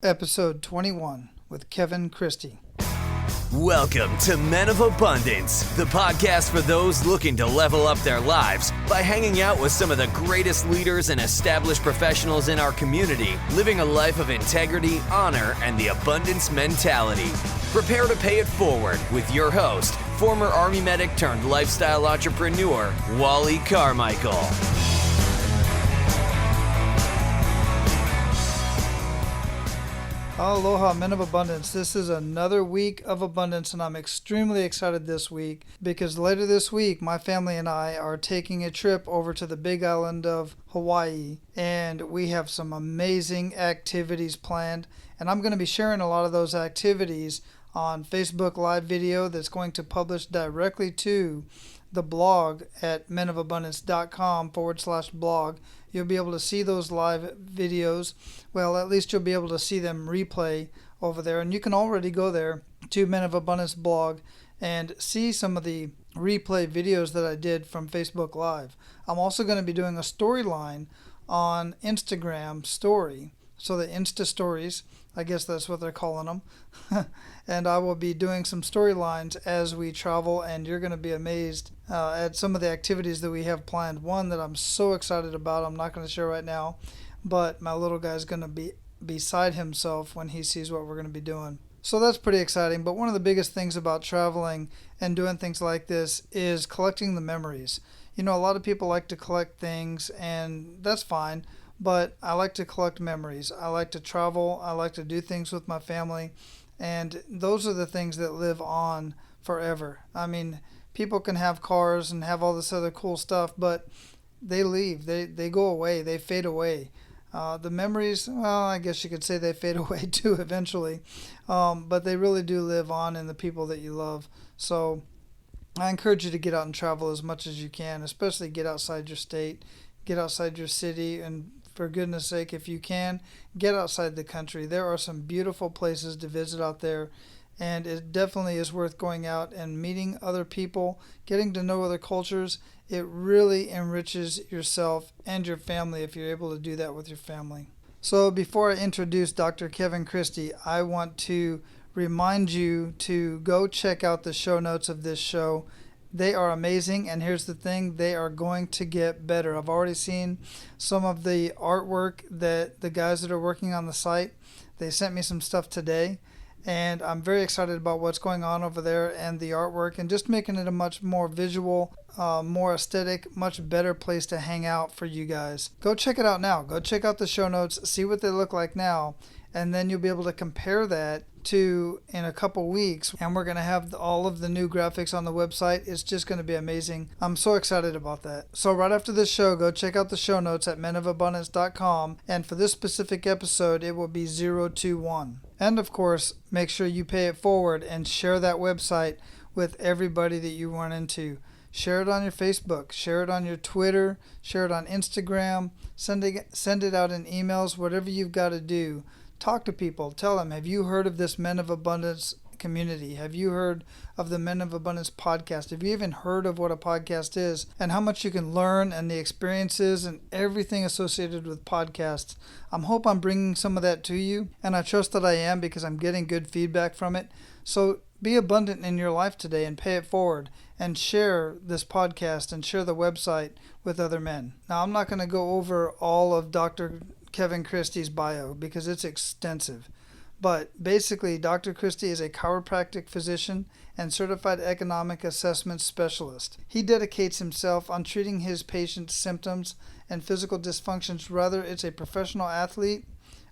Episode 21 with Kevin Christie. Welcome to Men of Abundance, the podcast for those looking to level up their lives by hanging out with some of the greatest leaders and established professionals in our community, living a life of integrity, honor, and the abundance mentality. Prepare to pay it forward with your host, former Army medic turned lifestyle entrepreneur, Wally Carmichael. Aloha, Men of Abundance. This is another week of abundance, and I'm extremely excited this week because later this week, my family and I are taking a trip over to the Big Island of Hawaii, and we have some amazing activities planned, and I'm going to be sharing a lot of those activities on Facebook Live video that's going to publish directly to the blog at menofabundance.com/blog. You'll be able to see those live videos. Well, at least you'll be able to see them replay over there. And you can already go there to Men of Abundance blog and see some of the replay videos that I did from Facebook Live. I'm also going to be doing a storyline on Instagram story. So the Insta stories, I guess that's what they're calling them. And I will be doing some storylines as we travel, and you're going to be amazed at some of the activities that we have planned. One that I'm so excited about, I'm not going to share right now, but my little guy's going to be beside himself when he sees what we're going to be doing. So that's pretty exciting, but one of the biggest things about traveling and doing things like this is collecting the memories. You know, a lot of people like to collect things, and that's fine. But I like to collect memories. I like to travel. I like to do things with my family. And those are the things that live on forever. I mean, people can have cars and have all this other cool stuff, but they leave. They go away. They fade away. The memories, well, I guess you could say they fade away too eventually. But they really do live on in the people that you love. So I encourage you to get out and travel as much as you can, especially get outside your state, get outside your city, and for goodness sake, if you can, get outside the country. There are some beautiful places to visit out there, and it definitely is worth going out and meeting other people, getting to know other cultures. It really enriches yourself and your family if you're able to do that with your family. So before I introduce Dr. Kevin Christie, I want to remind you to go check out the show notes of this show. They are amazing, and here's the thing, they are going to get better. I've already seen some of the artwork that the guys that are working on the site, they sent me some stuff today, and I'm very excited about what's going on over there and the artwork and just making it a much more visual, more aesthetic, much better place to hang out for you guys. Go check it out now. Go check out the show notes, see what they look like now, and then you'll be able to compare that to in a couple weeks, and we're going to have all of the new graphics on the website. It's just going to be amazing. I'm so excited about that. So right after this show, go check out the show notes at menofabundance.com, and for this specific episode, it will be 021. And of course, make sure you pay it forward and share that website with everybody that you run into. Share it on your Facebook, share it on your Twitter, share it on Instagram, send it out in emails, whatever you've got to do. Talk to people. Tell them, have you heard of this Men of Abundance community? Have you heard of the Men of Abundance podcast? Have you even heard of what a podcast is and how much you can learn and the experiences and everything associated with podcasts? I hope I'm bringing some of that to you, and I trust that I am because I'm getting good feedback from it. So be abundant in your life today and pay it forward and share this podcast and share the website with other men. Now, I'm not going to go over all of Dr. Kevin Christie's bio because it's extensive. But basically, Dr. Christie is a chiropractic physician and certified ergonomic assessment specialist. He dedicates himself on treating his patients' symptoms and physical dysfunctions, whether it's a professional athlete,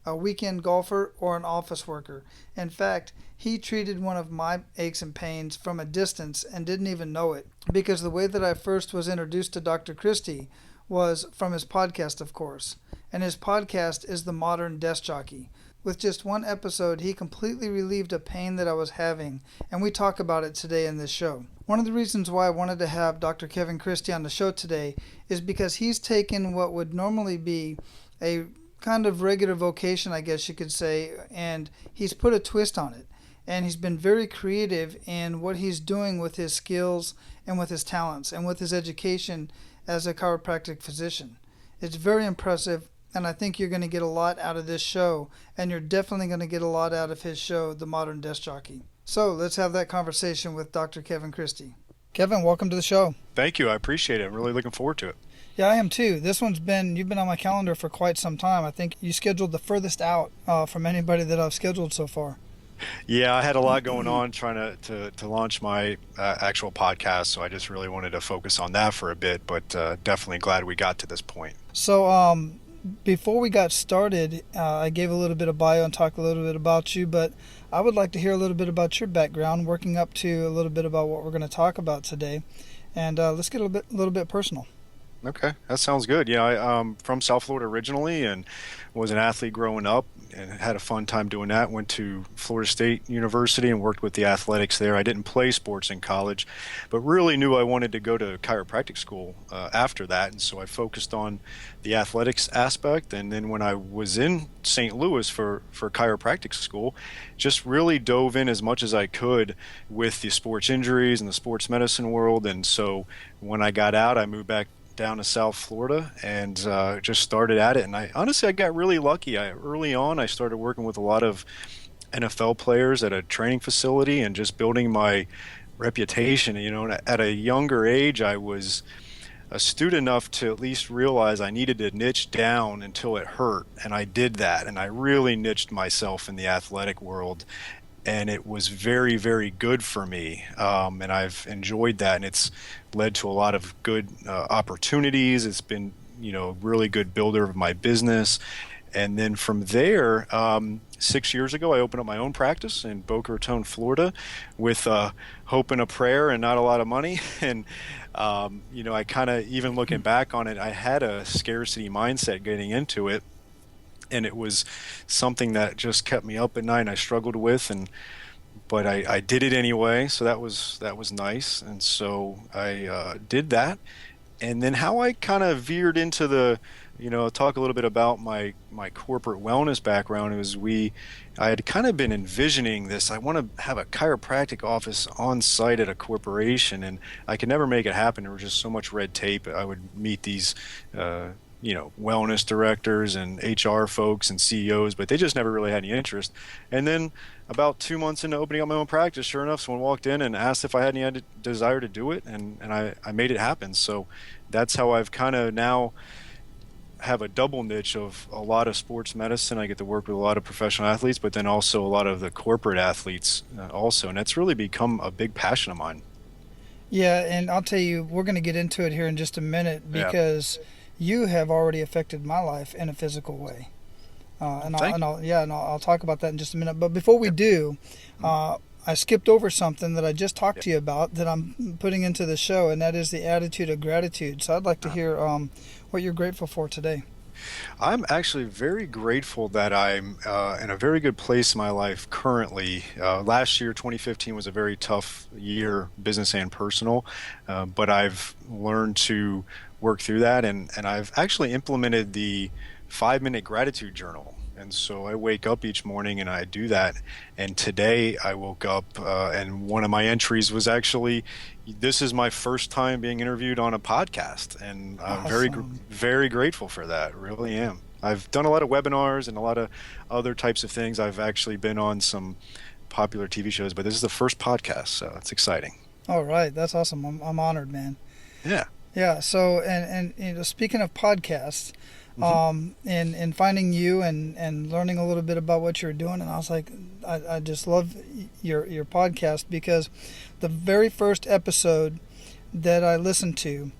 a weekend golfer, or an office worker. In fact, he treated one of my aches and pains from a distance and didn't even know it, because the way that I first was introduced to Dr. Christie was from his podcast, of course. And his podcast is The Modern Desk Jockey. With just one episode, he completely relieved a pain that I was having, and we talk about it today in this show. One of the reasons why I wanted to have Dr. Kevin Christie on the show today is because he's taken what would normally be a kind of regular vocation, I guess you could say, and he's put a twist on it. And he's been very creative in what he's doing with his skills and with his talents and with his education as a chiropractic physician. It's very impressive. And I think you're going to get a lot out of this show. And you're definitely going to get a lot out of his show, The Modern Desk Jockey. So let's have that conversation with Dr. Kevin Christie. Kevin, welcome to the show. Thank you. I appreciate it. I'm really looking forward to it. Yeah, I am too. You've been on my calendar for quite some time. I think you scheduled the furthest out from anybody that I've scheduled so far. Yeah, I had a lot going on trying to launch my actual podcast, so I just really wanted to focus on that for a bit, but definitely glad we got to this point. So before we got started, I gave a little bit of bio and talked a little bit about you, but I would like to hear a little bit about your background, working up to a little bit about what we're going to talk about today. And let's get a little bit personal. Okay, that sounds good. Yeah, I'm from South Florida originally and was an athlete growing up and had a fun time doing that. Went to Florida State University and worked with the athletics there. I didn't play sports in college, but really knew I wanted to go to chiropractic school after that. And so I focused on the athletics aspect. And then when I was in St. Louis for chiropractic school, just really dove in as much as I could with the sports injuries and the sports medicine world. And so when I got out, I moved back down to South Florida and just started at it. And I got really lucky. Early on, I started working with a lot of NFL players at a training facility and just building my reputation. You know, at a younger age, I was astute enough to at least realize I needed to niche down until it hurt. And I did that. And I really niched myself in the athletic world. And it was very, very good for me, and I've enjoyed that, and it's led to a lot of good opportunities. It's been, really good builder of my business. And then from there, 6 years ago, I opened up my own practice in Boca Raton, Florida, with hope and a prayer and not a lot of money. And I kind of, even looking back on it, I had a scarcity mindset getting into it. And it was something that just kept me up at night and I struggled with, but I did it anyway, so that was nice. And so I did that. And then how I kind of veered into the, talk a little bit about my corporate wellness background is I had kind of been envisioning this. I want to have a chiropractic office on site at a corporation, and I could never make it happen. There was just so much red tape. I would meet these wellness directors and HR folks and CEOs, but they just never really had any interest. And then about 2 months into opening up my own practice, sure enough, someone walked in and asked if I had any desire to do it, and I made it happen. So that's how I've kind of now have a double niche of a lot of sports medicine. I get to work with a lot of professional athletes, but then also a lot of the corporate athletes also, and that's really become a big passion of mine. Yeah, and I'll tell you, we're going to get into it here in just a minute because you have already affected my life in a physical way. I'll talk about that in just a minute. But before we do, I skipped over something that I just talked to you about that I'm putting into the show, and that is the attitude of gratitude. So I'd like to hear what you're grateful for today. I'm actually very grateful that I'm in a very good place in my life currently. Last year, 2015, was a very tough year, business and personal, but I've learned to work through that, and I've actually implemented the 5-minute gratitude journal. And so I wake up each morning and I do that. And today I woke up and one of my entries was actually, this is my first time being interviewed on a podcast. And I'm Awesome. very grateful for that. Really am. I've done a lot of webinars and a lot of other types of things. I've actually been on some popular TV shows, but this is the first podcast, so it's exciting. All right. That's awesome. I'm honored, man. Yeah. Yeah. So, and speaking of podcasts, and finding you and learning a little bit about what you're doing, and I was like, I just love your podcast, because the very first episode that I listened to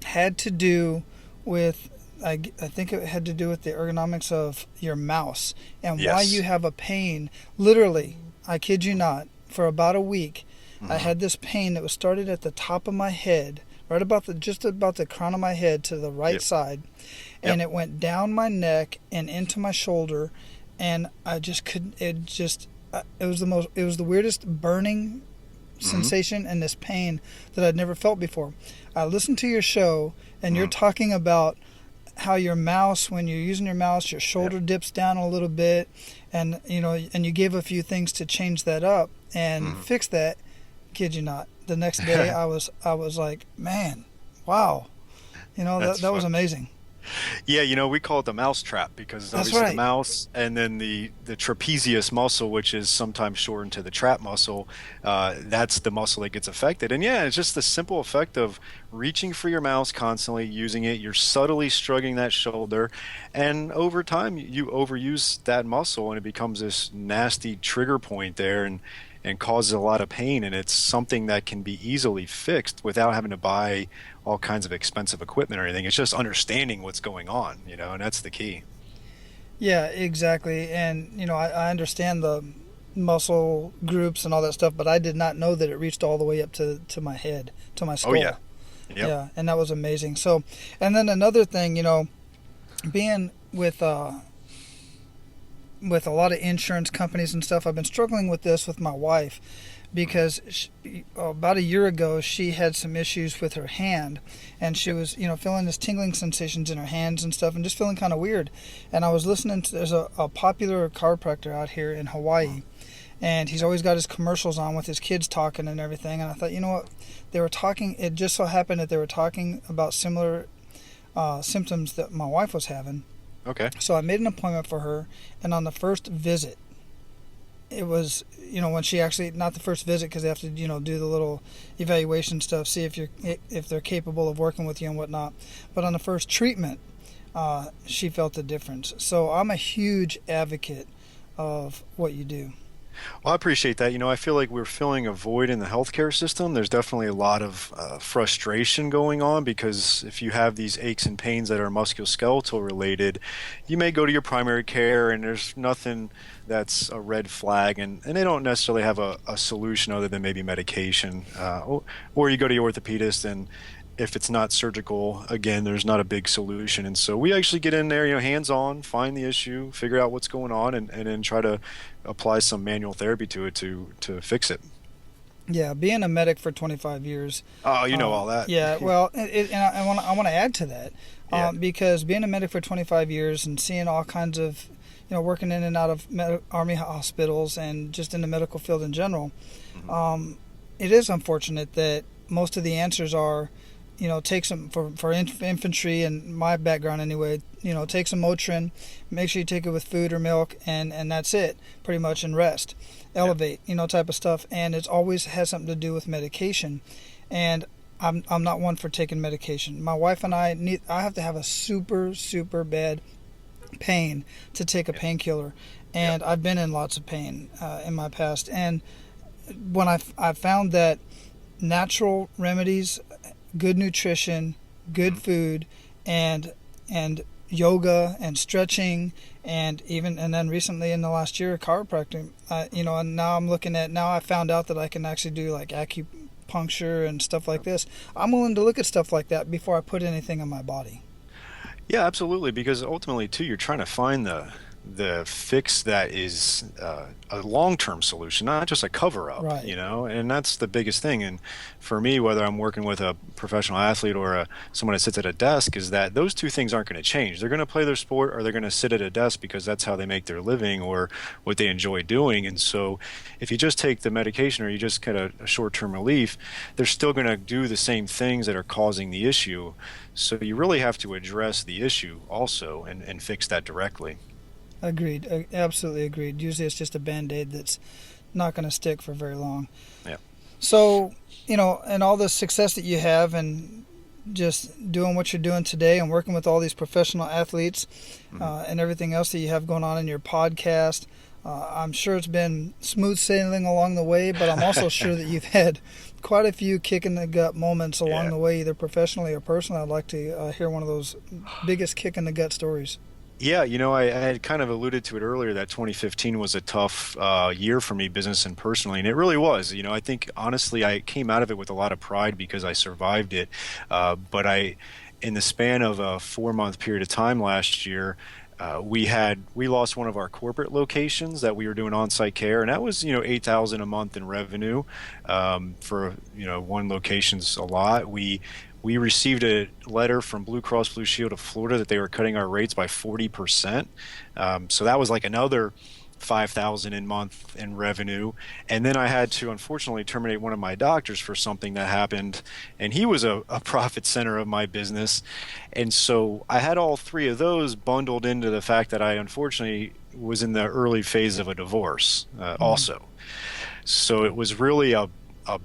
had to do with, I think it had to do with the ergonomics of your mouse and why you have a pain. Literally, I kid you not, for about a week, I had this pain that was started at the top of my head, right about just about the crown of my head to the right side. And it went down my neck and into my shoulder, and I just couldn't. It was the weirdest burning sensation and this pain that I'd never felt before. I listened to your show, and you're talking about how your mouse, when you're using your mouse, your shoulder dips down a little bit, and you gave a few things to change that up and fix that. Kid you not. The next day, I was like, man, wow, that was amazing. Yeah, we call it the mouse trap because That's obviously the right. mouse and then the trapezius muscle, which is sometimes shortened to the trap muscle, that's the muscle that gets affected. And yeah, it's just the simple effect of reaching for your mouse constantly, using it. You're subtly shrugging that shoulder, and over time you overuse that muscle, and it becomes this nasty trigger point there, and causes a lot of pain. And it's something that can be easily fixed without having to buy all kinds of expensive equipment or anything. It's just understanding what's going on, and that's the key. Yeah, exactly. And I understand the muscle groups and all that stuff, but I did not know that it reached all the way up to my head, to my Oh skull. yeah. Yep. Yeah, and that was amazing. So, and then another thing, being with a lot of insurance companies and stuff, I've been struggling with this with my wife because about a year ago she had some issues with her hand, and she was feeling this tingling sensations in her hands and stuff, and just feeling kind of weird. And I was listening to, there's a popular chiropractor out here in Hawaii, and he's always got his commercials on with his kids talking and everything. And I thought, you know what, they were talking, it just so happened that they were talking about similar symptoms that my wife was having. Okay. So I made an appointment for her, and on the first visit, it was, when she actually, not the first visit because they have to, do the little evaluation stuff, see if they're capable of working with you and whatnot. But on the first treatment, she felt the difference. So I'm a huge advocate of what you do. Well, I appreciate that. I feel like we're filling a void in the healthcare system. There's definitely a lot of frustration going on because if you have these aches and pains that are musculoskeletal related, you may go to your primary care and there's nothing that's a red flag, and they don't necessarily have a solution other than maybe medication. Or you go to your orthopedist, and if it's not surgical, again, there's not a big solution. And so we actually get in there, hands on, find the issue, figure out what's going on, and then try to apply some manual therapy to it to fix it. Yeah, being a medic for 25 years. Oh, you know all that. Yeah, well, and I want to add to that Yeah. because being a medic for 25 years and seeing all kinds of, working in and out of Army hospitals and just in the medical field in general, it is unfortunate that most of the answers are, take some for infantry and my background anyway, take some Motrin, make sure you take it with food or milk, and that's it pretty much, and rest, elevate, type of stuff. And it's always has something to do with medication. And I'm not one for taking medication. My wife and I have to have a super bad pain to take a painkiller, and I've been in lots of pain in my past. And when I found that natural remedies, good nutrition, good food, and yoga and stretching, and then recently in the last year chiropractic, and now I found out that I can actually do like acupuncture and stuff like this. I'm willing to look at stuff like that before I put anything on my body. Yeah, absolutely. Because ultimately, too, you're trying to find the fix that is a long-term solution, not just a cover-up, Right. And that's the biggest thing. And for me, whether I'm working with a professional athlete or someone that sits at a desk, is that those two things aren't going to change. They're going to play their sport, or they're going to sit at a desk because that's how they make their living or what they enjoy doing. And so if you just take the medication or you just get a short-term relief, they're still going to do the same things that are causing the issue. So you really have to address the issue also and fix that directly. Agreed. Absolutely agreed. Usually it's just a Band-Aid that's not going to stick for very long. Yeah. So, and all the success that you have and just doing what you're doing today and working with all these professional athletes and everything else that you have going on in your podcast, I'm sure it's been smooth sailing along the way, but I'm also sure that you've had quite a few kick in the gut moments along the way, either professionally or personally. I'd like to hear one of those biggest kick in the gut stories. Yeah, I had kind of alluded to it earlier that 2015 was a tough year for me, business and personally, and it really was. I think honestly I came out of it with a lot of pride because I survived it. But in the span of a 4-month period of time last year, we lost one of our corporate locations that we were doing on-site care, and that was $8,000 a month in revenue. For one location's a lot. We received a letter from Blue Cross Blue Shield of Florida that they were cutting our rates by 40%. So that was like another $5,000 in month in revenue. And then I had to unfortunately terminate one of my doctors for something that happened, and he was a profit center of my business. And so I had all three of those bundled into the fact that I unfortunately was in the early phase of a divorce also. So it was really a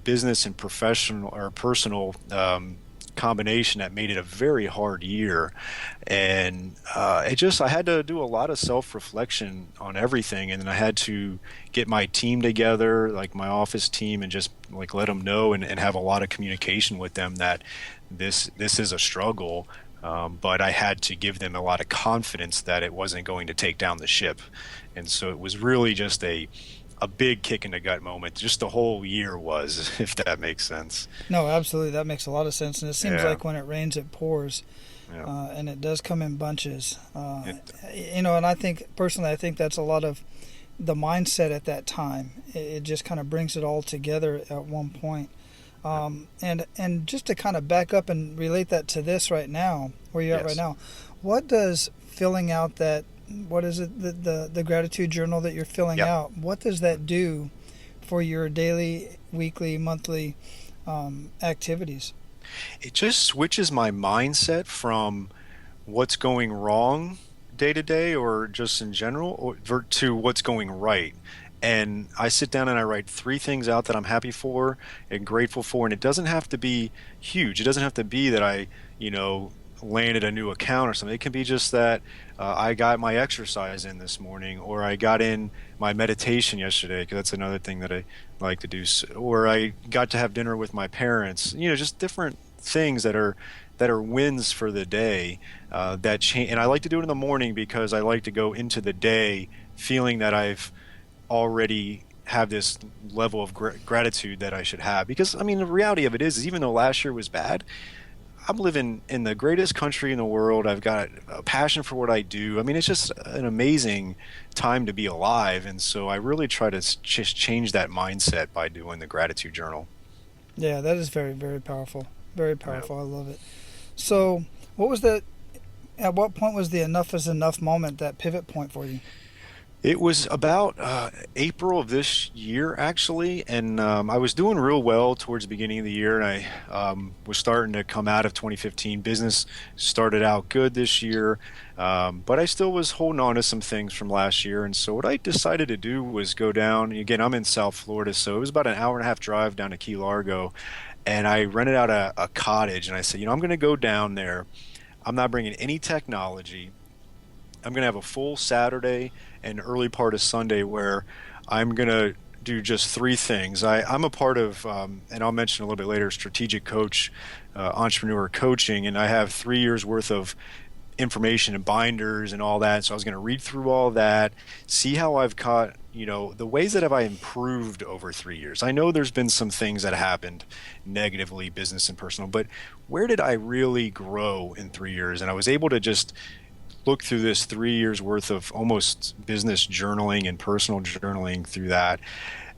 business and professional or personal combination that made it a very hard year. And I had to do a lot of self-reflection on everything, and then I had to get my team together, like my office team, and just like let them know and have a lot of communication with them that this is a struggle, but I had to give them a lot of confidence that it wasn't going to take down the ship. And so it was really just a big kick in the gut moment. Just the whole year was, if that makes sense. No, absolutely. That makes a lot of sense. And it seems like when it rains, it pours. Yeah. And it does come in bunches. And I think, personally, I think that's a lot of the mindset at that time. It just kind of brings it all together at one point. And just to kind of back up and relate that to this right now, where you're at right now, what does filling out that, what is it, the gratitude journal that you're filling out, what does that do for your daily, weekly, monthly activities? It just switches my mindset from what's going wrong day to day or just in general to what's going right. And I sit down and I write 3 things out that I'm happy for and grateful for. And it doesn't have to be huge. It doesn't have to be that I, landed a new account or something. It can be just that I got my exercise in this morning, or I got in my meditation yesterday, because that's another thing that I like to do, or I got to have dinner with my parents. Just different things that are wins for the day that change. And I like to do it in the morning because I like to go into the day feeling that I've already have this level of gratitude that I should have. Because the reality of it is even though last year was bad, I'm living in the greatest country in the world. I've got a passion for what I do. It's just an amazing time to be alive. And so I really try to just change that mindset by doing the gratitude journal. Yeah, that is very, very powerful. Very powerful. Yeah. I love it. So what was that? At what point was the enough is enough moment, that pivot point for you? It was about April of this year, actually, and I was doing real well towards the beginning of the year, and I was starting to come out of 2015. Business started out good this year, but I still was holding on to some things from last year, and so what I decided to do was go down. Again, I'm in South Florida, so it was about an hour-and-a-half drive down to Key Largo, and I rented out a cottage, and I said, I'm going to go down there. I'm not bringing any technology. I'm going to have a full Saturday and early part of Sunday where I'm going to do just 3 things. I'm a part of, and I'll mention a little bit later, strategic coach, entrepreneur coaching, and I have 3 years worth of information and binders and all that. So I was going to read through all that, see how I've caught, the ways that have I improved over 3 years. I know there's been some things that happened negatively, business and personal, but where did I really grow in 3 years? And I was able to just look through this 3 years worth of almost business journaling and personal journaling through that.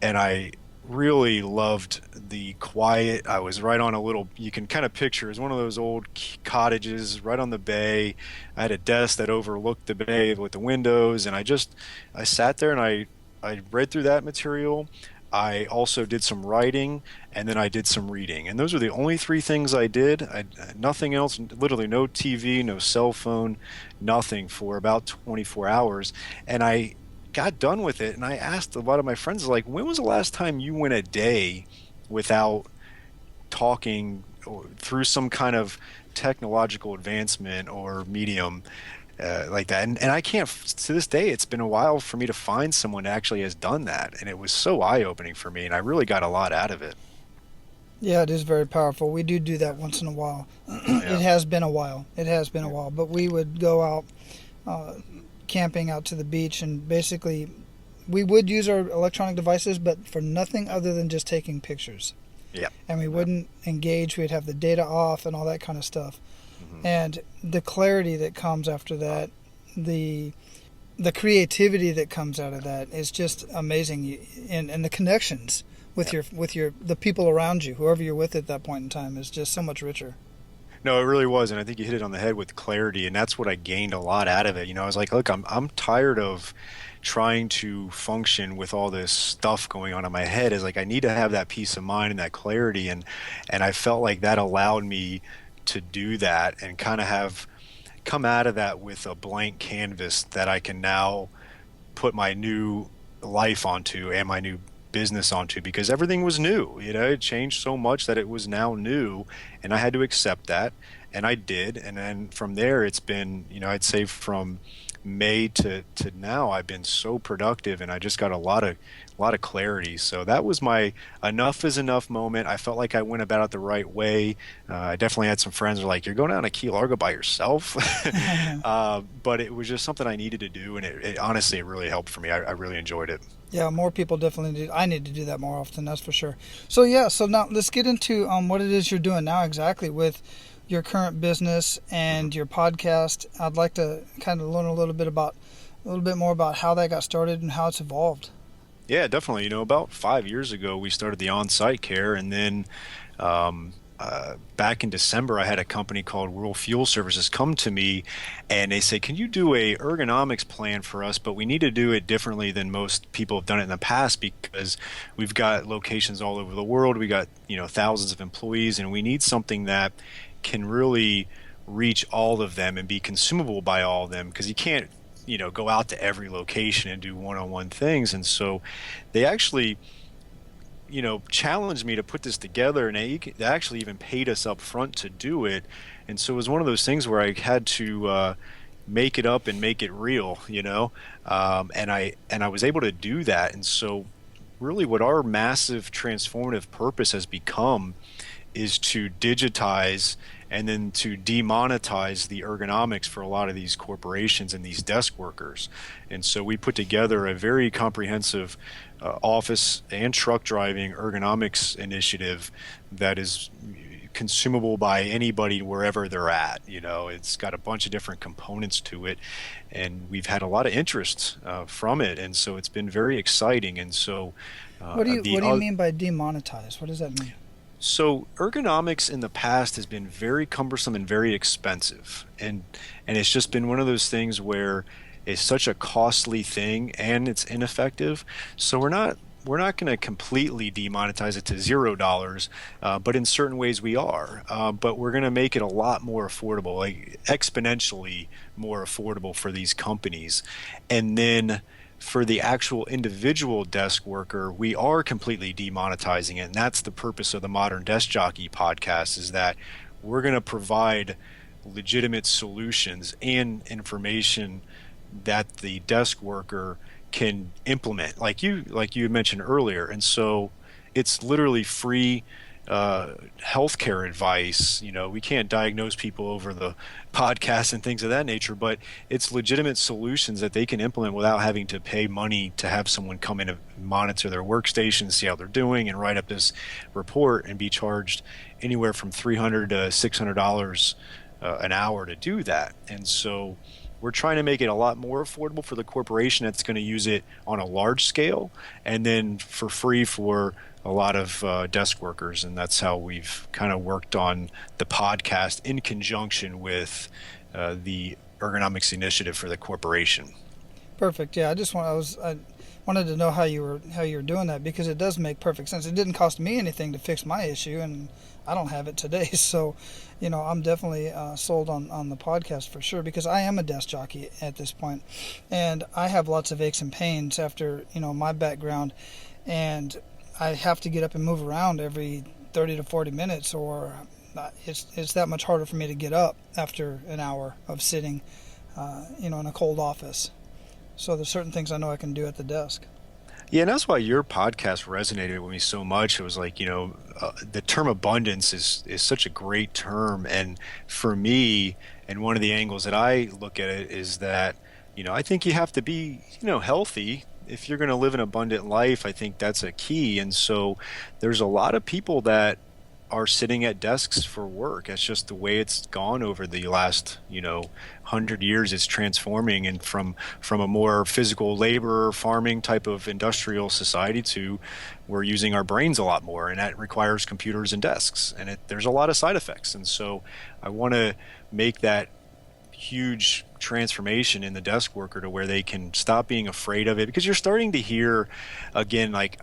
And I really loved the quiet. I was right on a little, you can kind of picture, it's one of those old cottages right on the bay. I had a desk that overlooked the bay with the windows. And I sat there and I read through that material. I also did some writing, and then I did some reading. And those are the only 3 things I did. Nothing else, literally no TV, no cell phone, nothing for about 24 hours. And I got done with it, and I asked a lot of my friends, like, when was the last time you went a day without talking through some kind of technological advancement or medium like that? And I can't, to this day, it's been a while for me to find someone that actually has done that. And it was so eye-opening for me, and I really got a lot out of it. Yeah, it is very powerful. We do that once in a while. It has been a while. But we would go out camping out to the beach, and basically we would use our electronic devices, but for nothing other than just taking pictures. Yeah. And we wouldn't engage. We'd have the data off and all that kind of stuff. And the clarity that comes after that, the creativity that comes out of that is just amazing, and the connections with the people around you, whoever you're with at that point in time, is just so much richer. No, it really was, and I think you hit it on the head with clarity, and that's what I gained a lot out of it. I was like, look, I'm tired of trying to function with all this stuff going on in my head. Is like I need to have that peace of mind and that clarity, and I felt like that allowed me to do that and kind of have come out of that with a blank canvas that I can now put my new life onto and my new business onto, because everything was new. It changed so much that it was now new, and I had to accept that, and I did. And then from there, it's been, I'd say from May to now, I've been so productive, and I just got a lot of clarity. So that was my enough is enough moment. I felt like I went about it the right way. I definitely had some friends who were like, "You're going down to Key Largo by yourself," but it was just something I needed to do, and it honestly it really helped for me. I really enjoyed it. Yeah, more people definitely do. I need to do that more often, that's for sure. So yeah, so now let's get into what it is you're doing now exactly with your current business and your podcast. I'd like to kind of learn a little bit more about how that got started and how it's evolved. Yeah, definitely. About 5 years ago, we started the on-site care, and then back in December, I had a company called Rural Fuel Services come to me, and they say, "Can you do a ergonomics plan for us? But we need to do it differently than most people have done it in the past, because we've got locations all over the world. We got thousands of employees, and we need something that can really reach all of them and be consumable by all of them, because you can't go out to every location and do one-on-one things." And so they actually challenged me to put this together, and they actually even paid us up front to do it. And so it was one of those things where I had to make it up and make it real, and I was able to do that. And so really what our massive transformative purpose has become is to digitize and then to demonetize the ergonomics for a lot of these corporations and these desk workers. And so we put together a very comprehensive office and truck driving ergonomics initiative that is consumable by anybody wherever they're at. It's got a bunch of different components to it, and we've had a lot of interest from it, and so it's been very exciting. And so What do you mean by demonetize? What does that mean? So ergonomics in the past has been very cumbersome and very expensive, and it's just been one of those things where it's such a costly thing and it's ineffective. So we're not going to completely demonetize it to $0, but in certain ways we are. But we're going to make it a lot more affordable, like exponentially more affordable for these companies. And then for the actual individual desk worker, we are completely demonetizing it. And that's the purpose of the Modern Desk Jockey podcast, is that we're going to provide legitimate solutions and information that the desk worker can implement, like you mentioned earlier. And so it's literally free healthcare advice. We can't diagnose people over the podcast and things of that nature, but it's legitimate solutions that they can implement without having to pay money to have someone come in and monitor their workstation, see how they're doing, and write up this report and be charged anywhere from $300 to $600 an hour to do that. And so we're trying to make it a lot more affordable for the corporation that's going to use it on a large scale, and then for free for a lot of desk workers. And that's how we've kind of worked on the podcast in conjunction with the ergonomics initiative for the corporation. Perfect. Yeah, I wanted to know how you were doing that, because it does make perfect sense. It didn't cost me anything to fix my issue, and I don't have it today. So, I'm definitely sold on the podcast for sure, because I am a desk jockey at this point, and I have lots of aches and pains after my background, and I have to get up and move around every 30 to 40 minutes, or it's that much harder for me to get up after an hour of sitting, in a cold office. So there's certain things I know I can do at the desk. Yeah, and that's why your podcast resonated with me so much. It was like, the term abundance is such a great term. And for me, and one of the angles that I look at it is that, I think you have to be, healthy. If you're going to live an abundant life, I think that's a key. And so there's a lot of people that are sitting at desks for work. It's just the way it's gone over the last, 100 years. It's transforming, and from a more physical labor farming type of industrial society to we're using our brains a lot more, and that requires computers and desks, and there's a lot of side effects. And so I want to make that huge transformation in the desk worker to where they can stop being afraid of it, because you're starting to hear again like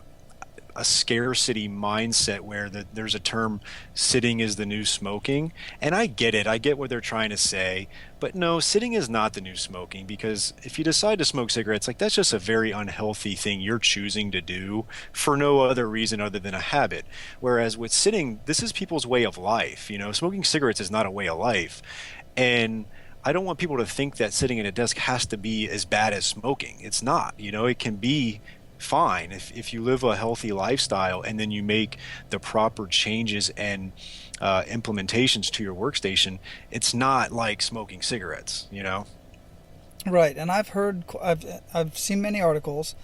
a scarcity mindset where there's a term, sitting is the new smoking. And I get it. I get what they're trying to say. But no, sitting is not the new smoking, because if you decide to smoke cigarettes, like that's just a very unhealthy thing you're choosing to do for no other reason other than a habit. Whereas with sitting, this is people's way of life. Smoking cigarettes is not a way of life. And I don't want people to think that sitting at a desk has to be as bad as smoking. It's not. It can be fine if you live a healthy lifestyle and then you make the proper changes and implementations to your workstation. It's not like smoking cigarettes, Right. And I've seen many articles,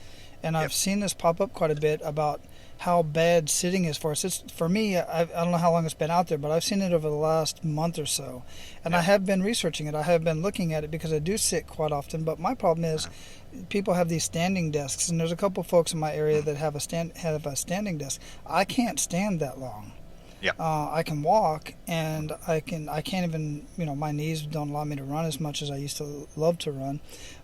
and I've seen this pop up quite a bit about how bad sitting is for us. For me, I don't know how long it's been out there, but I've seen it over the last month or so. And I have been researching it. I have been looking at it because I do sit quite often. But my problem is people have these standing desks, and there's a couple folks in my area that have a standing desk. I can't stand that long. Yeah. I can walk, and I can't even, my knees don't allow me to run as much as I used to love to run.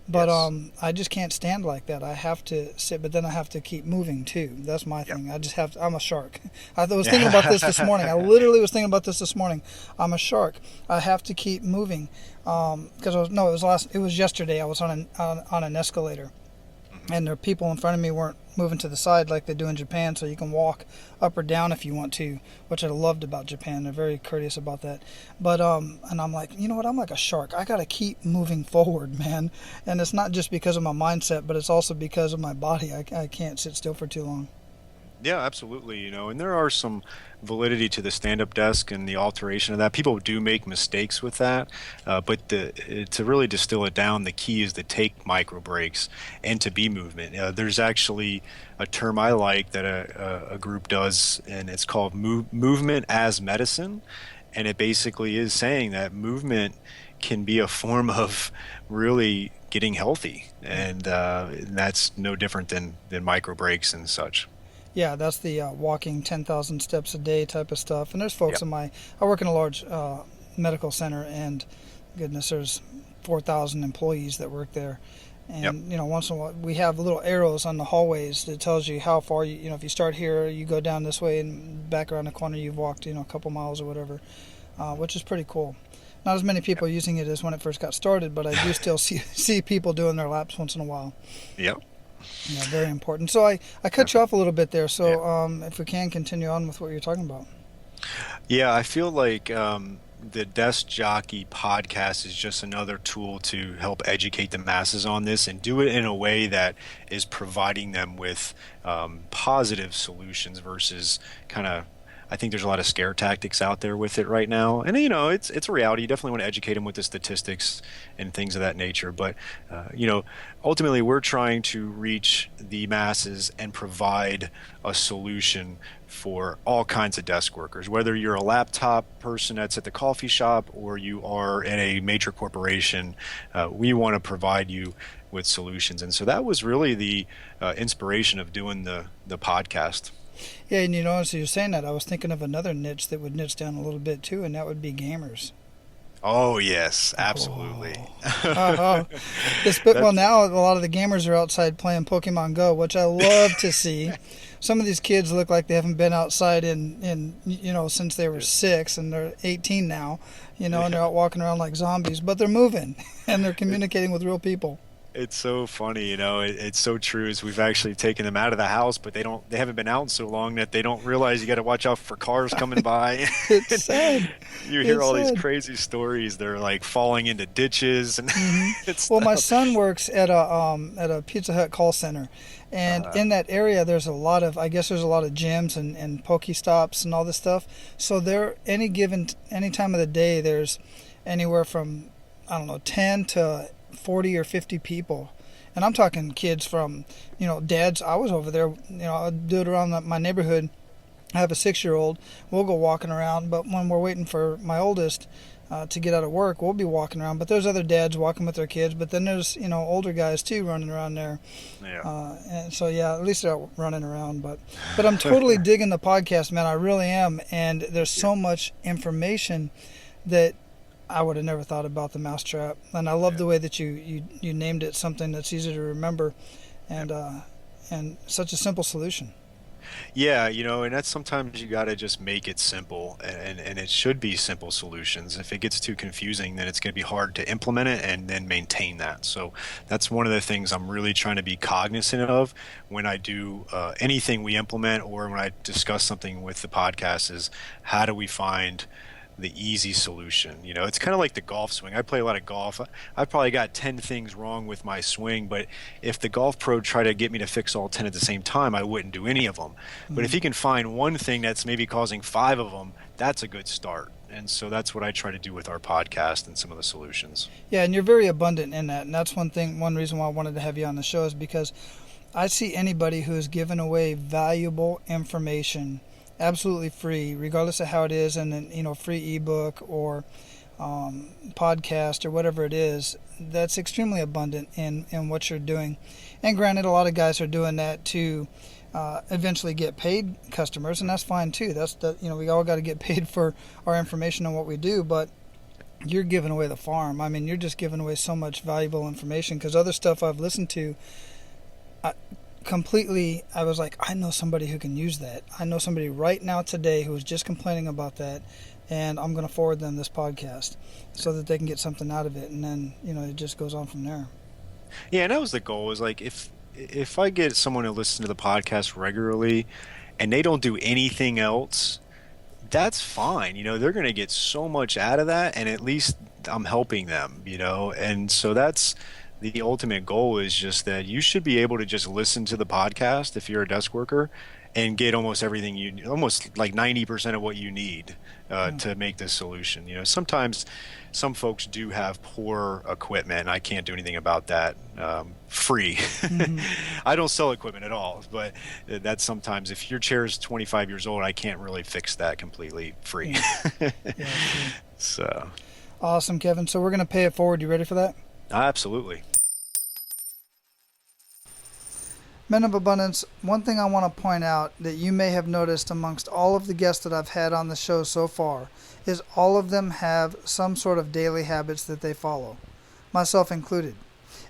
But Yes. I just can't stand like that. I have to sit, but then I have to keep moving too. That's my thing. I'm a shark. I was thinking about this morning. I literally was thinking about this morning. I'm a shark. I have to keep moving. Because it was yesterday. I was on an escalator, and the people in front of me weren't moving to the side like they do in Japan, so you can walk up or down if you want to, which I loved about Japan. They're very courteous about that. But and I'm like, you know what? I'm like a shark. I got to keep moving forward, man. And it's not just because of my mindset, but it's also because of my body. I can't sit still for too long. Yeah, absolutely. And there are some validity to the stand-up desk and the alteration of that. People do make mistakes with that, but to really distill it down, the key is to take micro breaks and to be movement. There's actually a term I like that a group does, and it's called movement as medicine, and it basically is saying that movement can be a form of really getting healthy, and that's no different than micro breaks and such. Yeah, that's the walking 10,000 steps a day type of stuff. And there's folks I work in a large medical center, and goodness, there's 4,000 employees that work there. And, once in a while, we have little arrows on the hallways that tells you how far if you start here, you go down this way, and back around the corner, you've walked, a couple miles or whatever, which is pretty cool. Not as many people using it as when it first got started, but I do still see people doing their laps once in a while. Yep. Yeah, very important. So I cut you off a little bit there. So if we can continue on with what you're talking about. Yeah, I feel like the Desk Jockey podcast is just another tool to help educate the masses on this, and do it in a way that is providing them with positive solutions versus kind of, I think there's a lot of scare tactics out there with it right now. And, it's a reality. You definitely want to educate them with the statistics and things of that nature. But, ultimately, we're trying to reach the masses and provide a solution for all kinds of desk workers, whether you're a laptop person that's at the coffee shop or you are in a major corporation. We want to provide you with solutions. And so that was really the inspiration of doing the podcast. Yeah, and as you're saying that, I was thinking of another niche that would niche down a little bit too, and that would be gamers. Oh, yes, absolutely. Well, now a lot of the gamers are outside playing Pokemon Go, which I love to see. Some of these kids look like they haven't been outside in since they were 6, and they're 18 now, and they're out walking around like zombies, but they're moving, and they're communicating with real people. It's so funny, it's so true. Is we've actually taken them out of the house, but they haven't been out in so long that they don't realize you got to watch out for cars coming by. It's sad. You hear these crazy stories. They're like falling into ditches and Well, my son works at a Pizza Hut call center, and in that area there's a lot of gyms and Pokestops and all this stuff. So any time of the day, there's anywhere from 10 to 40 or 50 people, and I'm talking kids from dads. I was over there, I do it around my neighborhood, I have a 6-year-old. We'll go walking around, but when we're waiting for my oldest to get out of work, we'll be walking around. But there's other dads walking with their kids, but then there's, older guys too running around there. Yeah. And so, yeah, at least they're out running around. But I'm totally digging the podcast, man. I really am. And there's so much information that I would have never thought about the mousetrap. And I love the way that you named it something that's easy to remember and such a simple solution. Yeah, and that's sometimes you got to just make it simple, and it should be simple solutions. If it gets too confusing, then it's going to be hard to implement it and then maintain that. So that's one of the things I'm really trying to be cognizant of when I do anything we implement or when I discuss something with the podcast is how do we find the easy solution. It's kind of like the golf swing. I play a lot of golf. I've probably got 10 things wrong with my swing, but if the golf pro tried to get me to fix all 10 at the same time, I wouldn't do any of them. But if he can find one thing that's maybe causing 5 of them, that's a good start. And so that's what I try to do with our podcast and some of the solutions. Yeah, and you're very abundant in that. And that's one reason why I wanted to have you on the show is because I see anybody who is giving away valuable information absolutely free, regardless of how it is, and then free ebook or podcast or whatever it is, that's extremely abundant in what you're doing. And granted, a lot of guys are doing that to eventually get paid customers, and that's fine too. We all got to get paid for our information on what we do, but you're giving away the farm. I mean, you're just giving away so much valuable information, because other stuff I've listened to, I was like, I know somebody who can use that. I know somebody right now today who was just complaining about that, and I'm going to forward them this podcast so that they can get something out of it, and then it just goes on from there. Yeah, and that was the goal. Is like if I get someone to listen to the podcast regularly, and they don't do anything else, that's fine. They're going to get so much out of that, and at least I'm helping them. And so that's. The ultimate goal is just that you should be able to just listen to the podcast if you're a desk worker and get almost everything almost like 90% of what you need to make this solution. Sometimes some folks do have poor equipment. I can't do anything about that. Free. I don't sell equipment at all, but that's sometimes if your chair is 25 years old, I can't really fix that completely free. So awesome, Kevin. So we're going to pay it forward. You ready for that? Absolutely. Men of Abundance, one thing I want to point out that you may have noticed amongst all of the guests that I've had on the show so far is all of them have some sort of daily habits that they follow, myself included.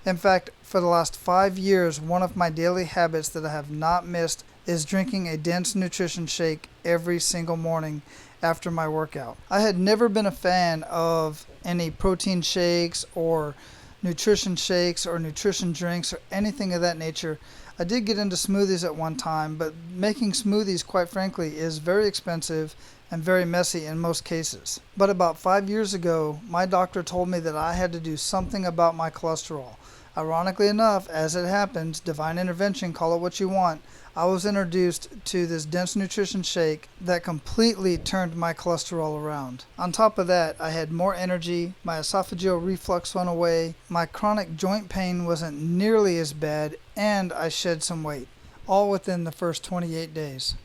In fact, for the last 5 years, one of my daily habits that I have not missed is drinking a dense nutrition shake every single morning after my workout. I had never been a fan of any protein shakes or nutrition shakes or nutrition drinks or anything of that nature. I did get into smoothies at one time, but making smoothies, quite frankly, is very expensive and very messy in most cases. But about 5 years ago, my doctor told me that I had to do something about my cholesterol. Ironically enough, as it happens, divine intervention, call it what you want, I was introduced to this dense nutrition shake that completely turned my cholesterol around. On top of that, I had more energy, my esophageal reflux went away, my chronic joint pain wasn't nearly as bad, and I shed some weight, all within the first 28 days.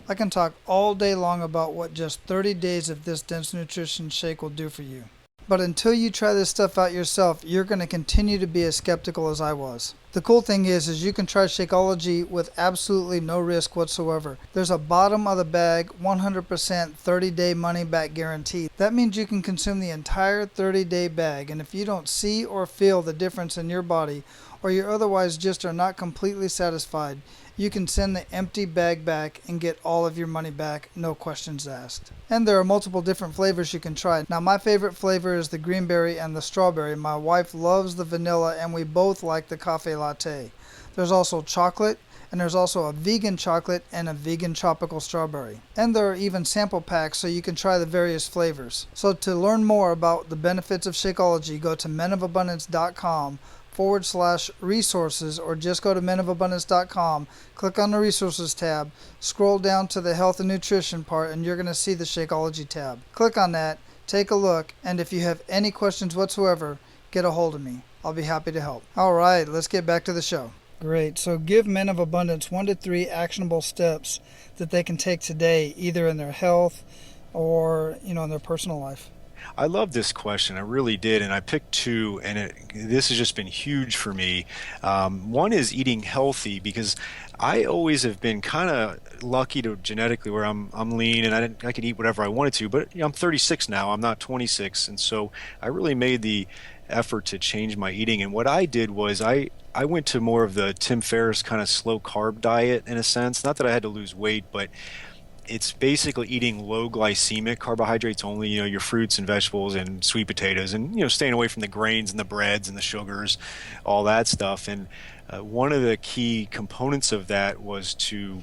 I can talk all day long about what just 30 days of this dense nutrition shake will do for you. But until you try this stuff out yourself, you're going to continue to be as skeptical as I was. The cool thing is you can try Shakeology with absolutely no risk whatsoever. There's a bottom of the bag 100% 30-day money back guarantee. That means you can consume the entire 30-day bag, and if you don't see or feel the difference in your body, or you otherwise just are not completely satisfied, you can send the empty bag back and get all of your money back, no questions asked. And there are multiple different flavors you can try. Now, my favorite flavor is the greenberry and the strawberry. My wife loves the vanilla, and we both like the cafe latte. There's also chocolate, and there's also a vegan chocolate and a vegan tropical strawberry. And there are even sample packs so you can try the various flavors. So to learn more about the benefits of Shakeology, go to menofabundance.com/resources, or just go to menofabundance.com, click on the resources tab, scroll down to the health and nutrition part, and you're going to see the Shakeology tab. Click on that, take a look, and if you have any questions whatsoever, get a hold of me. I'll be happy to help. All right, let's get back to the show. Great. So give men of abundance 1 to 3 actionable steps that they can take today, either in their health or, in their personal life. I love this question. I really did. And I picked two, and this has just been huge for me. One is eating healthy, because I always have been kind of lucky to genetically where I'm lean and I could eat whatever I wanted to. But I'm 36 now. I'm not 26. And so I really made the effort to change my eating. And what I did was I went to more of the Tim Ferriss kind of slow carb diet in a sense. Not that I had to lose weight, but it's basically eating low glycemic carbohydrates only, your fruits and vegetables and sweet potatoes, and, staying away from the grains and the breads and the sugars, all that stuff. And one of the key components of that was to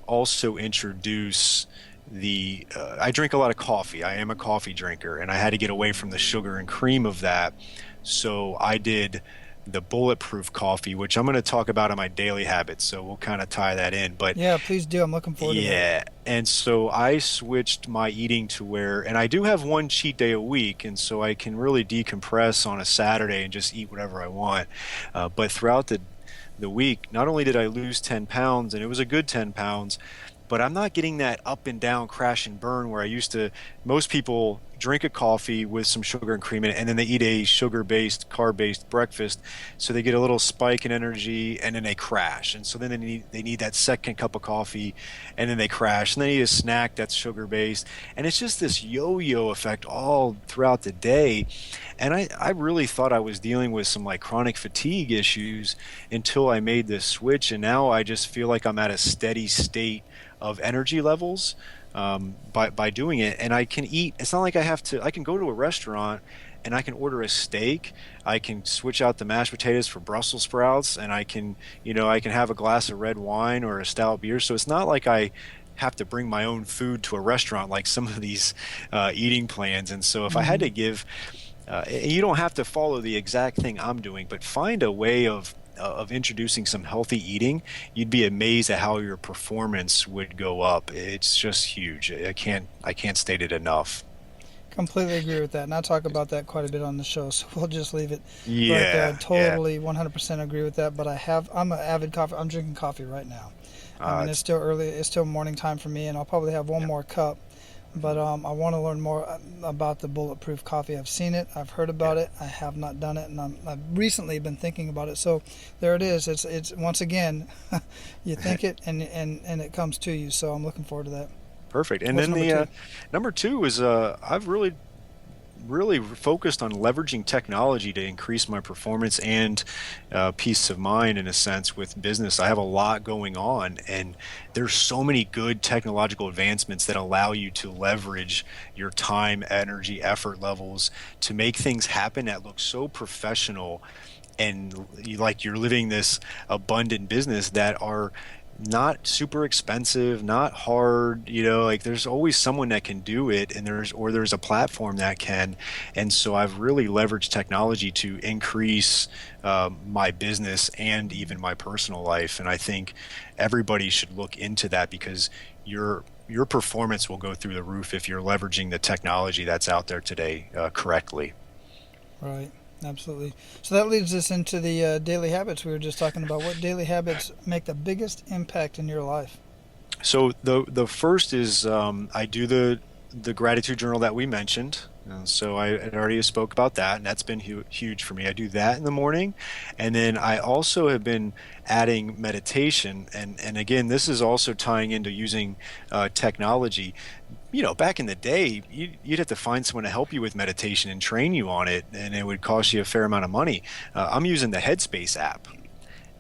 also introduce I drink a lot of coffee. I am a coffee drinker, and I had to get away from the sugar and cream of that. So I did the bulletproof coffee, which I'm going to talk about in my daily habits, so we'll kind of tie that in. But yeah, please do. I'm looking forward to that. Yeah, and so I switched my eating to where, and I do have one cheat day a week, and so I can really decompress on a Saturday and just eat whatever I want. But throughout the week, not only did I lose 10 pounds, and it was a good 10 pounds, but I'm not getting that up and down crash and burn where I used to. Most people drink a coffee with some sugar and cream in it, and then they eat a sugar-based, carb-based breakfast, so they get a little spike in energy, and then they crash. And so then they need that second cup of coffee, and then they crash, and they need a snack that's sugar-based, and it's just this yo-yo effect all throughout the day. And I really thought I was dealing with some like chronic fatigue issues until I made this switch, and now I just feel like I'm at a steady state of energy levels by doing it. And I can eat. It's not like I can go to a restaurant and I can order a steak. I can switch out the mashed potatoes for Brussels sprouts, and I can have a glass of red wine or a stout beer. So it's not like I have to bring my own food to a restaurant like some of these eating plans. And so if I had to give, you don't have to follow the exact thing I'm doing, but find a way of introducing some healthy eating, you'd be amazed at how your performance would go up. It's just huge. I can't state it enough. Completely agree with that, and I talk about that quite a bit on the show, so we'll just leave it. Yeah, but totally 100% agree with that. But I'm an avid coffee. I'm drinking coffee right now. I mean, it's still early. It's still morning time for me, and I'll probably have one more cup. But I want to learn more about the bulletproof coffee. I've seen it. I've heard about it. I have not done it, and I've recently been thinking about it. So there it is. It's once again, you think it, and it comes to you. So I'm looking forward to that. Perfect. And What's then number two is I've really focused on leveraging technology to increase my performance and peace of mind in a sense with business. I have a lot going on, and there's so many good technological advancements that allow you to leverage your time, energy, effort levels to make things happen that look so professional, and you're living this abundant business that are not super expensive, not hard, like there's always someone that can do it, and there's a platform that can. And so I've really leveraged technology to increase my business and even my personal life. And I think everybody should look into that, because your performance will go through the roof if you're leveraging the technology that's out there today correctly. Right. Absolutely. So that leads us into the daily habits we were just talking about. What daily habits make the biggest impact in your life? So the first is I do the gratitude journal that we mentioned. So I already spoke about that, and that's been huge for me. I do that in the morning, and then I also have been adding meditation, and again, this is also tying into using technology. Back in the day, you'd have to find someone to help you with meditation and train you on it, and it would cost you a fair amount of money. I'm using the Headspace app,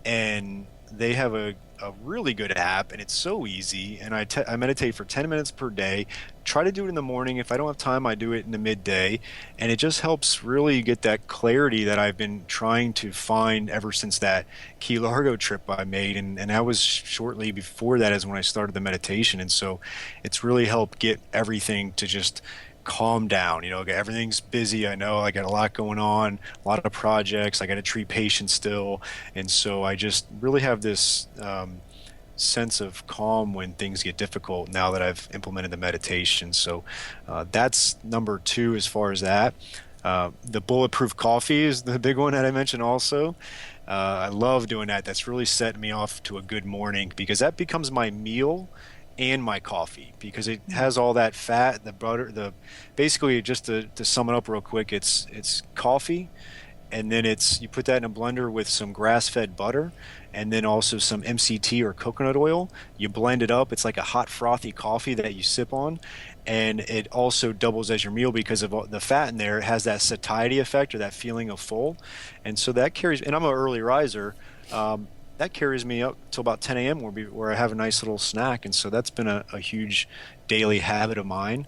and they have a really good app, and it's so easy. And I meditate for 10 minutes per day. Try to do it in the morning. If I don't have time, I do it in the midday, and it just helps really get that clarity that I've been trying to find ever since that Key Largo trip I made, and that was shortly before that is when I started the meditation. And so it's really helped get everything to just calm down. Everything's busy. I know I got a lot going on, a lot of projects. I got to treat patients still. And so I just really have this sense of calm when things get difficult now that I've implemented the meditation. So that's number two as far as that. The bulletproof coffee is the big one that I mentioned also. I love doing that. That's really setting me off to a good morning because that becomes my meal and my coffee because it has all that fat, the butter, the basically just to sum it up real quick, it's coffee, and then it's you put that in a blender with some grass-fed butter and then also some MCT or coconut oil. You blend it up. It's like a hot frothy coffee that you sip on, and it also doubles as your meal because of the fat in there. It has that satiety effect or that feeling of full, and so that carries. And I'm an early riser. That carries me up till about 10 a.m. where I have a nice little snack, and so that's been a huge daily habit of mine.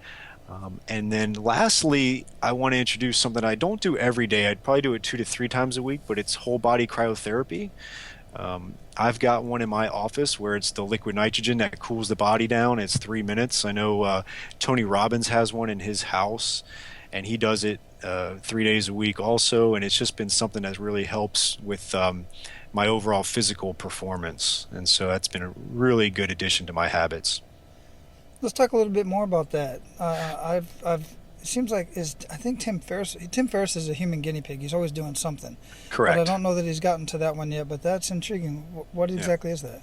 And then lastly, I want to introduce something I don't do every day. I'd probably do it 2 to 3 times a week, but it's whole body cryotherapy. I've got one in my office where it's the liquid nitrogen that cools the body down. It's 3 minutes. I know Tony Robbins has one in his house, and he does it 3 days a week also. And it's just been something that really helps with my overall physical performance. And so that's been a really good addition to my habits. Let's talk a little bit more about that. It seems like I think Tim Ferriss is a human guinea pig. He's always doing something. Correct. But I don't know that he's gotten to that one yet, but that's intriguing. What exactly is that?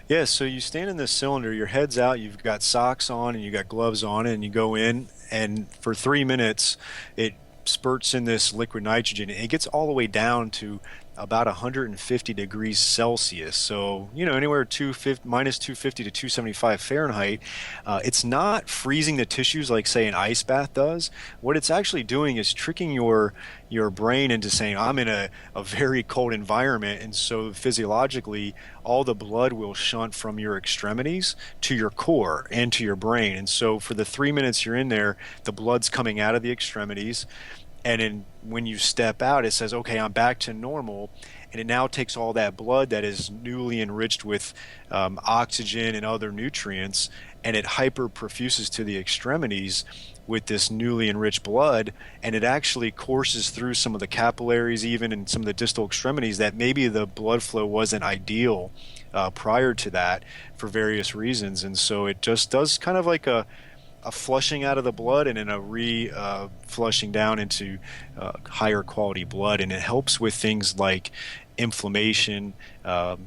Yeah, so you stand in this cylinder, your head's out, you've got socks on and you got gloves on, and you go in, and for 3 minutes it spurts in this liquid nitrogen. It gets all the way down to about 150 degrees Celsius. So, anywhere minus 250 to 275 Fahrenheit. It's not freezing the tissues like, say, an ice bath does. What it's actually doing is tricking your brain into saying, I'm in a very cold environment. And so physiologically, all the blood will shunt from your extremities to your core and to your brain. And so for the 3 minutes you're in there, the blood's coming out of the extremities. And then when you step out, it says, okay, I'm back to normal. And it now takes all that blood that is newly enriched with oxygen and other nutrients, and it hyperperfuses to the extremities with this newly enriched blood. And it actually courses through some of the capillaries, even in some of the distal extremities, that maybe the blood flow wasn't ideal prior to that for various reasons. And so it just does kind of like a flushing out of the blood and then a flushing down into higher quality blood. And it helps with things like inflammation,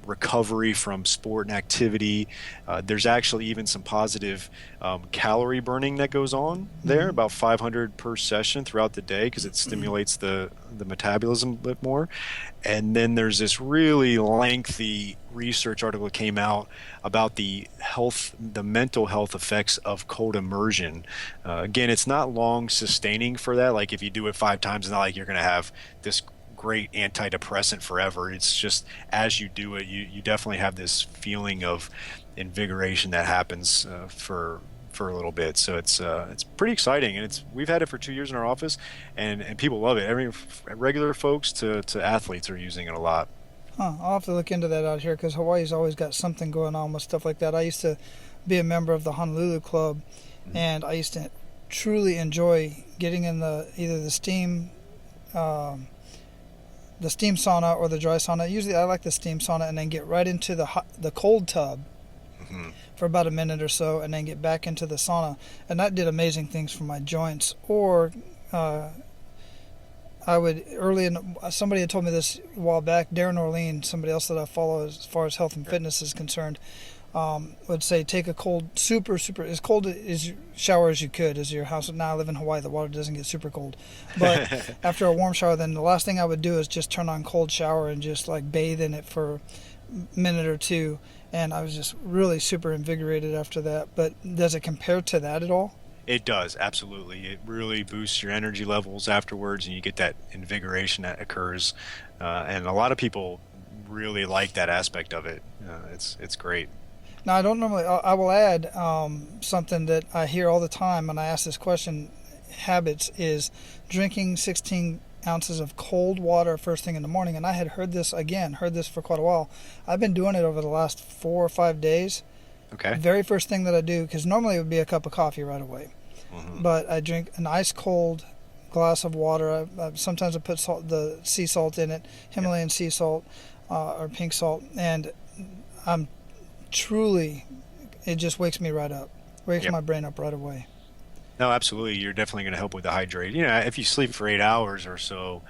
recovery from sport and activity. There's actually even some positive calorie burning that goes on there, about 500 per session throughout the day, because it stimulates the metabolism a bit more. And then there's this really lengthy research article that came out about the mental health effects of cold immersion. Again, it's not long sustaining for that. Like if you do it 5 times, it's not like you're going to have this great antidepressant forever. It's just as you do it, you definitely have this feeling of invigoration that happens for a little bit. So it's pretty exciting, and we've had it for 2 years in our office, and people love it. Regular folks to athletes are using it a lot. I'll have to look into that out here, because Hawaii's always got something going on with stuff like that. I used to be a member of the Honolulu Club, and I used to truly enjoy getting in either the steam sauna or the dry sauna. Usually I like the steam sauna, and then get right into the cold tub for about a minute or so, and then get back into the sauna. And that did amazing things for my joints. Or I would somebody had told me this a while back, Darren Orlean, somebody else that I follow as far as health and fitness is concerned, would say take a cold, super as cold as shower as you could as your house. Now I live in Hawaii, the water doesn't get super cold, but after a warm shower, then the last thing I would do is just turn on cold shower and just like bathe in it for a minute or two, and I was just really super invigorated after that. But does it compare to that at all? It does, absolutely. It really boosts your energy levels afterwards, and you get that invigoration that occurs, and a lot of people really like that aspect of it. It's great. Now, I don't normally, I will add something that I hear all the time when I ask this question, habits, is drinking 16 ounces of cold water first thing in the morning. And I had heard this for quite a while. I've been doing it over the last 4 or 5 days. Okay. Very first thing that I do, because normally it would be a cup of coffee right away. But I drink an ice cold glass of water. Sometimes I put the sea salt in it, Himalayan sea salt or pink salt, and I'm truly, it just wakes me right up, wakes my brain up right away. No, absolutely. You're definitely going to help with the hydrate. If you sleep for 8 hours or so,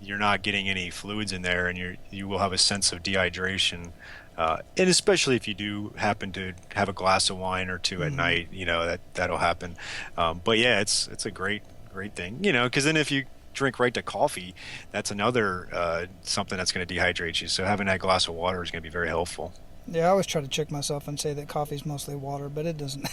you're not getting any fluids in there, and you will have a sense of dehydration. And especially if you do happen to have a glass of wine or two at night, that'll happen. But yeah, it's a great thing, because then if you drink right to coffee, that's another something that's going to dehydrate you. So having that glass of water is going to be very helpful. Yeah, I always try to trick myself and say that coffee is mostly water, but it doesn't.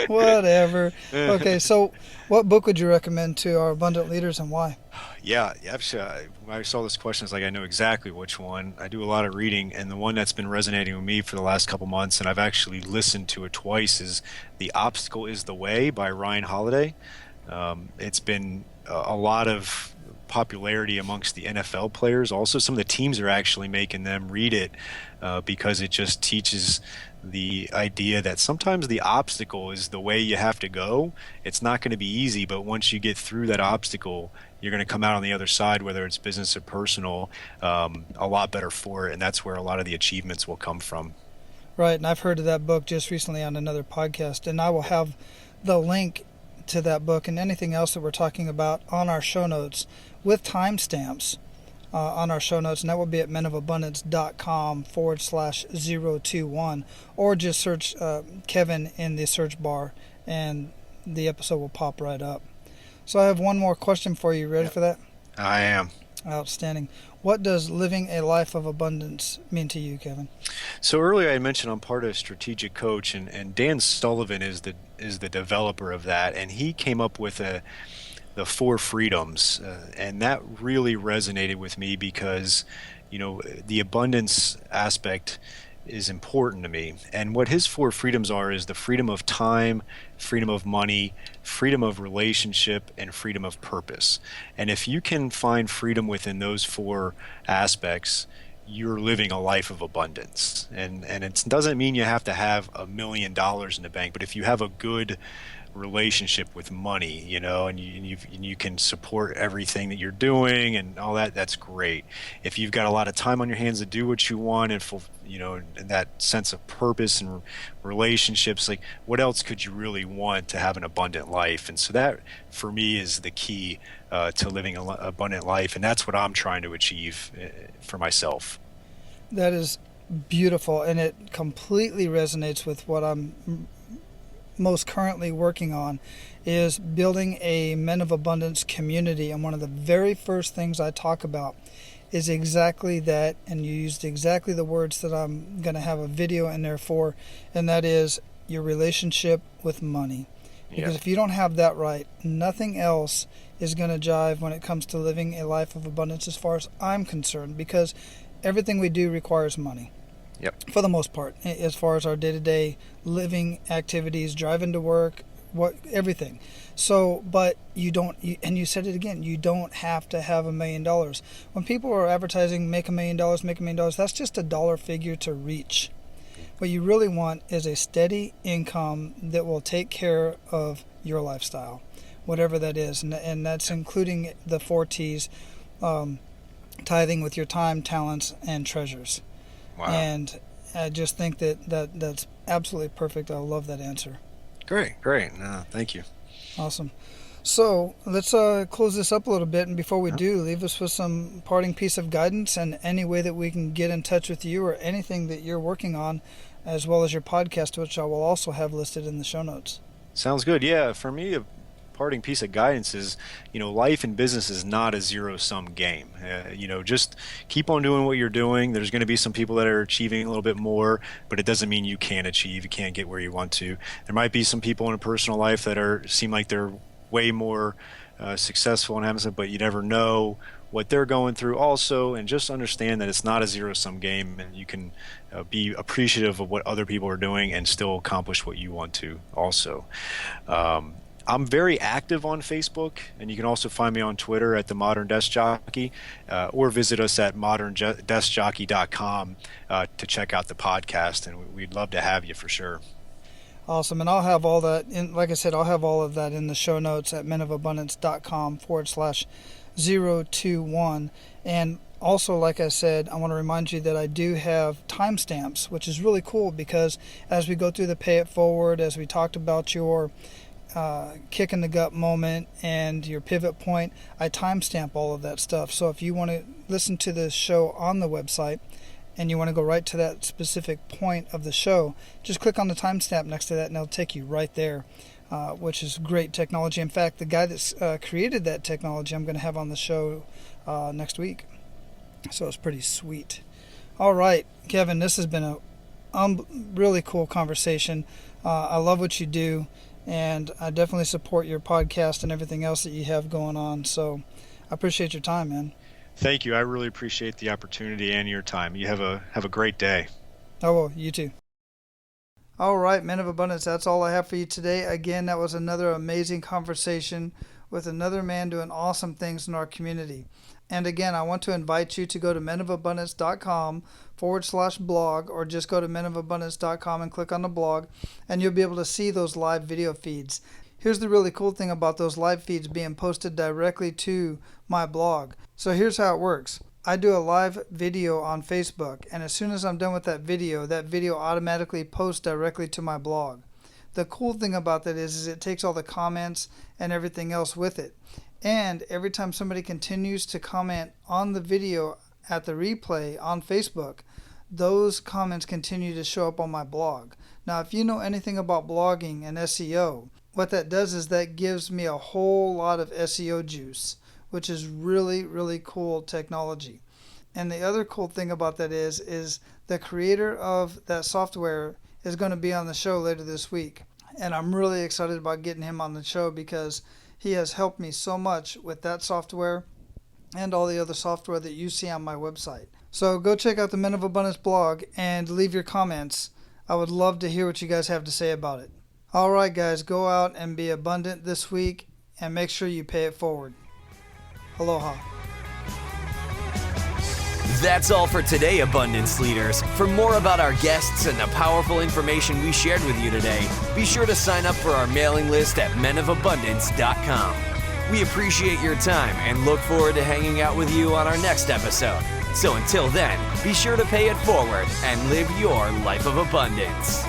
Whatever. Okay, so what book would you recommend to our abundant leaders and why? Yeah, actually, when I saw this question, it's like I know exactly which one. I do a lot of reading, and the one that's been resonating with me for the last couple months, and I've actually listened to it twice, is The Obstacle is the Way by Ryan Holiday. It's been a lot of popularity amongst the NFL players. Also, some of the teams are actually making them read it because it just teaches the idea that sometimes the obstacle is the way you have to go. It's not going to be easy, but once you get through that obstacle, you're going to come out on the other side, whether it's business or personal, a lot better for it. And that's where a lot of the achievements will come from. Right. And I've heard of that book just recently on another podcast, and I will have the link to that book and anything else that we're talking about on our show notes with timestamps on our show notes, and that will be at menofabundance.com/021, or just search Kevin in the search bar and the episode will pop right up. So I have one more question for you. Ready for that? I am. Outstanding. What does living a life of abundance mean to you, Kevin? So earlier I mentioned I'm part of Strategic Coach, and Dan Sullivan is the developer of that, and he came up with the 4 freedoms, and that really resonated with me because the abundance aspect is important to me. And what his 4 freedoms are is the freedom of time, freedom of money, freedom of relationship, and freedom of purpose. And if you can find freedom within those 4 aspects, you're living a life of abundance. And it doesn't mean you have to have $1 million in the bank, but if you have a good relationship with money, and you can support everything that you're doing and all that, that's great. If you've got a lot of time on your hands to do what you want and and that sense of purpose and relationships, like what else could you really want to have an abundant life? And so that for me is the key to living an abundant life, and that's what I'm trying to achieve for myself. That is beautiful, and it completely resonates with what I'm most currently working on, is building a Men of Abundance community. And one of the very first things I talk about is exactly that, and you used exactly the words that I'm going to have a video in there for, and that is your relationship with money. Because if you don't have that right, nothing else is going to jive when it comes to living a life of abundance as far as I'm concerned, because everything we do requires money. Yep. For the most part, as far as our day-to-day living activities, driving to work, everything. So, but you don't, and you said it again, you don't have to have $1 million. When people are advertising, make $1 million, that's just a dollar figure to reach. What you really want is a steady income that will take care of your lifestyle, whatever that is. And that's including the 4 T's, tithing with your time, talents, and treasures. Wow. And I just think that's absolutely perfect. I love that answer. Great. No, thank you. Awesome. So let's close this up a little bit, and before we do, leave us with some parting piece of guidance and any way that we can get in touch with you or anything that you're working on, as well as your podcast, which I will also have listed in the show notes. Sounds good. Yeah, for me, a parting piece of guidance is, life and business is not a zero-sum game. Just keep on doing what you're doing. There's going to be some people that are achieving a little bit more, but it doesn't mean you can't achieve. You can't get where you want to. There might be some people in a personal life that seem like they're way more successful and having some, but you never know what they're going through also, and just understand that it's not a zero-sum game, and you can be appreciative of what other people are doing and still accomplish what you want to also. I'm very active on Facebook, and you can also find me on Twitter at The Modern Desk Jockey, or visit us at moderndeskjockey.com to check out the podcast, and we'd love to have you for sure. Awesome, and I'll have all that, like I said, I'll have all of that in the show notes at menofabundance.com/021. And also, like I said, I want to remind you that I do have timestamps, which is really cool because as we go through the Pay It Forward, as we talked about your kick in the gut moment and your pivot point, I timestamp all of that stuff. So if you want to listen to this show on the website and you want to go right to that specific point of the show, just click on the timestamp next to that and it'll take you right there, which is great technology. In fact, the guy that's created that technology I'm going to have on the show next week. So it's pretty sweet. All right, Kevin, this has been a really cool conversation. I love what you do, and I definitely support your podcast and everything else that you have going on. So I appreciate your time, man. Thank you. I really appreciate the opportunity and your time. You have a great day. Oh, well, you too. All right, Men of Abundance, that's all I have for you today. Again, that was another amazing conversation with another man doing awesome things in our community. And again, I want to invite you to go to menofabundance.com/blog, or just go to menofabundance.com and click on the blog, and you'll be able to see those live video feeds. Here's the really cool thing about those live feeds being posted directly to my blog. So here's how it works. I do a live video on Facebook, and as soon as I'm done with that video automatically posts directly to my blog. The cool thing about that is it takes all the comments and everything else with it. And every time somebody continues to comment on the video at the replay on Facebook, those comments continue to show up on my blog. Now, if you know anything about blogging and SEO, what that does is that gives me a whole lot of SEO juice, which is really, really cool technology. And the other cool thing about that is the creator of that software is going to be on the show later this week. And I'm really excited about getting him on the show because he has helped me so much with that software and all the other software that you see on my website. So go check out the Men of Abundance blog and leave your comments. I would love to hear what you guys have to say about it. All right, guys, go out and be abundant this week and make sure you pay it forward. Aloha. That's all for today, Abundance Leaders. For more about our guests and the powerful information we shared with you today, be sure to sign up for our mailing list at menofabundance.com. We appreciate your time and look forward to hanging out with you on our next episode. So until then, be sure to pay it forward and live your life of abundance.